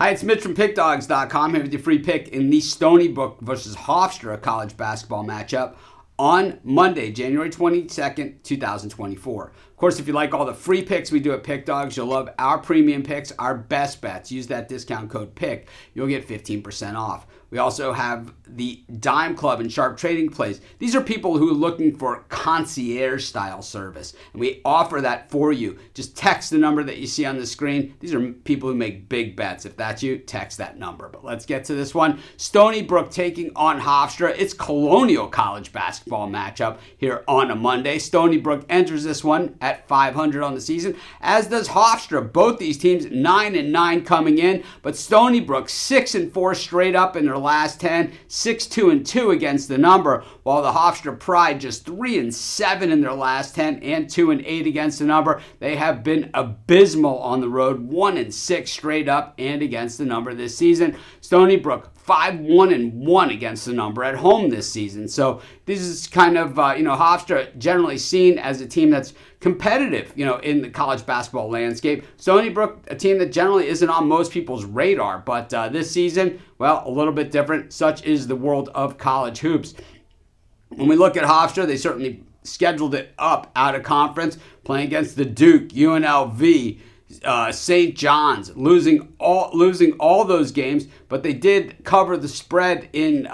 Hi, it's Mitch from Pickdawgz.com here with your free pick in the Stony Brook versus Hofstra college basketball matchup on Monday, January 22nd, 2024. Of course, if you like all the free picks we do at Pick Dawgz, you'll love our premium picks, our best bets. Use that discount code PICK. You'll get 15% off. We also have the Dime Club and Sharp Trading Plays. These are people who are looking for concierge-style service, and we offer that for you. Just text the number that you see on the screen. These are people who make big bets. If that's you, text that number. But let's get to this one. Stony Brook taking on Hofstra. It's Colonial college basketball matchup here on a Monday. Stony Brook enters this one at 500 on the season, as does Hofstra. Both these teams 9-9 coming in, but Stony Brook 6-4 straight up in their last 10, 6-2-2 against the number, while the Hofstra Pride just 3-7 in their last 10 and 2-8 against the number. They have been abysmal on the road, 1-6 straight up and against the number this season. Stony Brook 5-1-1 against the number at home this season. So this is kind of, Hofstra generally seen as a team that's competitive, in the college basketball landscape. Stony Brook, a team that generally isn't on most people's radar, but this season, well, a little bit different. Such is the world of college hoops. When we look at Hofstra, they certainly scheduled it up out of conference, playing against the Duke, UNLV, St. John's, losing all those games, but they did cover the spread in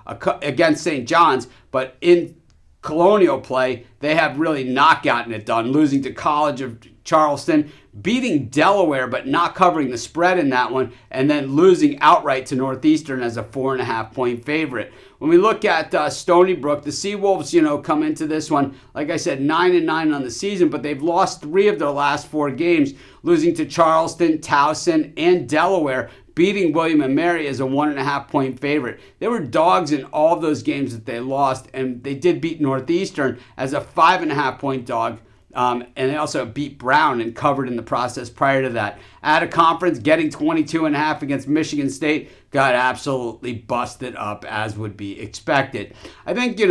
against St. John's, but in Colonial play, they have really not gotten it done, losing to College of Charleston, beating Delaware but not covering the spread in that one, and then losing outright to Northeastern as a 4.5-point favorite. When we look at Stony Brook, the Seawolves, come into this one, like I said, 9-9 on the season, but they've lost 3 of their last 4 games, losing to Charleston, Towson, and Delaware, beating William & Mary as a 1.5-point favorite. They were dogs in all of those games that they lost, and they did beat Northeastern as a 5.5-point dog. And they also beat Brown and covered in the process prior to that. At a conference, getting 22.5 against Michigan State, got absolutely busted up as would be expected. I think,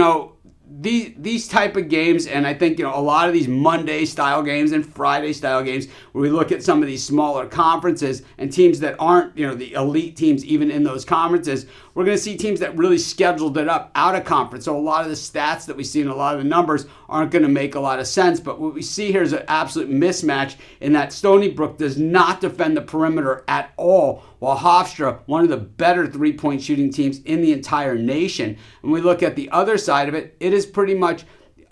these type of games, and I think, a lot of these Monday-style games and Friday-style games where we look at some of these smaller conferences and teams that aren't, the elite teams even in those conferences, we're going to see teams that really scheduled it up out of conference. So a lot of the stats that we see in a lot of the numbers aren't going to make a lot of sense. But what we see here is an absolute mismatch in that Stony Brook does not defend the perimeter at all, while Hofstra, one of the better three-point shooting teams in the entire nation. When we look at the other side of it, it is pretty much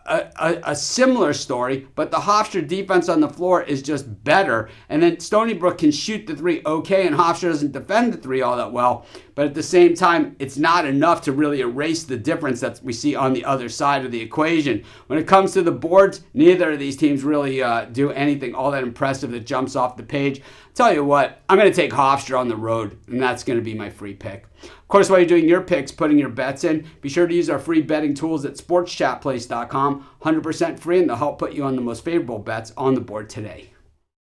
a similar story, but the Hofstra defense on the floor is just better. And then Stony Brook can shoot the 3 okay, and Hofstra doesn't defend the 3 all that well. But at the same time, it's not enough to really erase the difference that we see on the other side of the equation. When it comes to the boards, neither of these teams really do anything all that impressive that jumps off the page. Tell you what, I'm going to take Hofstra on the road, and that's going to be my free pick. Of course, while you're doing your picks, putting your bets in, be sure to use our free betting tools at sportschatplace.com. 100% free, and they'll help put you on the most favorable bets on the board today.